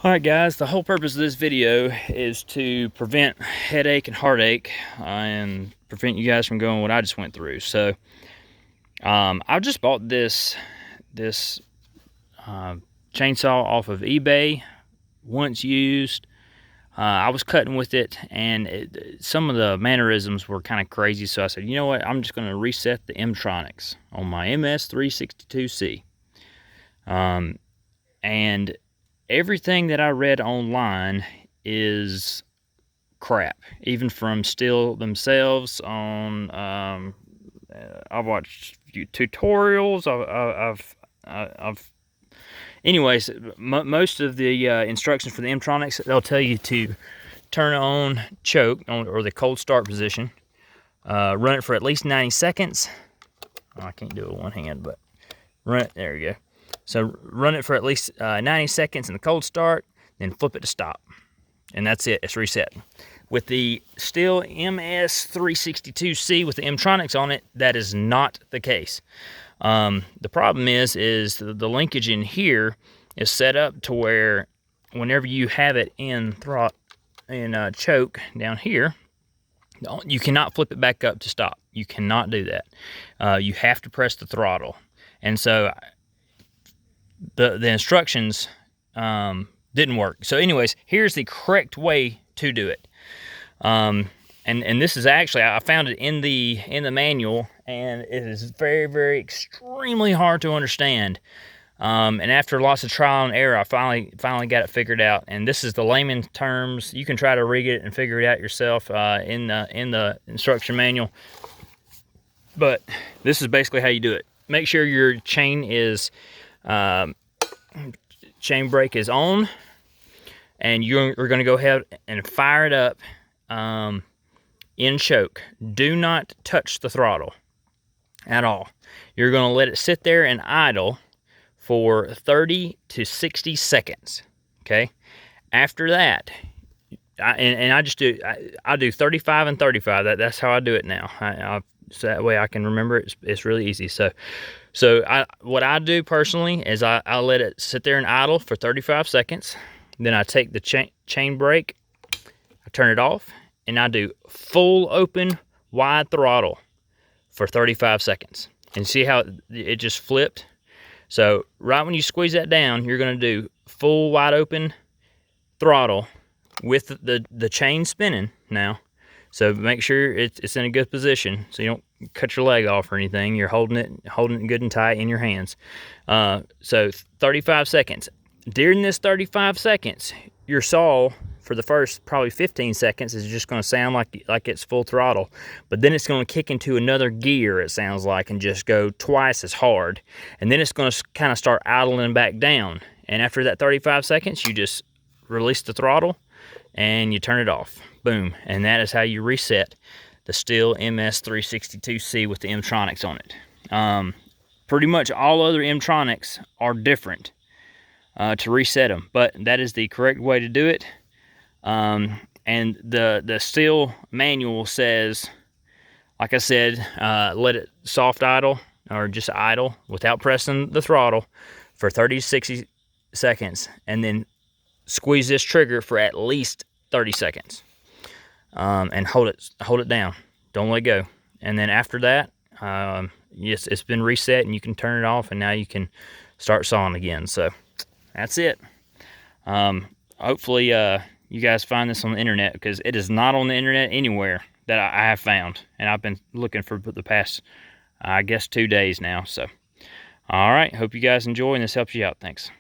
Alright guys, the whole purpose of this video is to prevent headache and heartache and prevent you guys from going what I just went through. So I just bought this chainsaw off of eBay, once used. I was cutting with it and some of the mannerisms were kind of crazy, so I said, you know what, I'm just going to reset the M-Tronics on my MS362C. And everything that I read online is crap, even from Stihl themselves. I've watched a few tutorials. Anyways, most of the instructions for the M-Tronics, they'll tell you to turn on choke or the cold start position, run it for at least 90 seconds. Oh, I can't do it with one hand, but run it. There you go. So run it for at least 90 seconds in the cold start, then flip it to stop. And that's it, it's reset. With the Stihl MS362C with the M-Tronics on it, that is not the case. The problem is the linkage in here is set up to where whenever you have it in choke down here, you cannot flip it back up to stop. You cannot do that. You have to press the throttle. And so the instructions didn't work. So anyways, here's the correct way to do it. And this is actually, I found it in the manual, and it is very extremely hard to understand. And after lots of trial and error, I finally got it figured out. And this is the layman terms. You can try to rig it and figure it out yourself in the instruction manual. But this is basically how you do it. Make sure your chain brake is on, and you're going to go ahead and fire it up in choke. Do not touch the throttle at all. You're going to let it sit there and idle for 30 to 60 seconds. Okay. After that, I do 35 and 35. That's how I do it now. So that way I can remember it. It's really easy. So what I do personally is I let it sit there and idle for 35 seconds. Then I take the chain brake, I turn it off, and I do full open wide throttle for 35 seconds. And see how it just flipped? So right when you squeeze that down, you're going to do full wide open throttle with the chain spinning now. So make sure it's in a good position so you don't cut your leg off or anything. You're holding it good and tight in your hands. So 35 seconds. During this 35 seconds, your saw for the first probably 15 seconds is just going to sound like it's full throttle. But then it's going to kick into another gear, it sounds like, and just go twice as hard. And then it's going to kind of start idling back down. And after that 35 seconds, you just release the throttle and you turn it off. Boom. And that is how you reset the Stihl MS362C with the M-Tronics on it. Pretty much all other M-Tronics are different to reset them, but that is the correct way to do it. And the Stihl manual says, like I said, let it soft idle or just idle without pressing the throttle for 30 to 60 seconds, and then squeeze this trigger for at least 30 seconds. And hold it down. Don't let go. And then after that, yes, it's been reset, and you can turn it off, and now you can start sawing again. So that's it. Hopefully you guys find this on the internet, because it is not on the internet anywhere that I have found, and I've been looking for the past, I guess, 2 days now. So all right, hope you guys enjoy, and this helps you out. Thanks.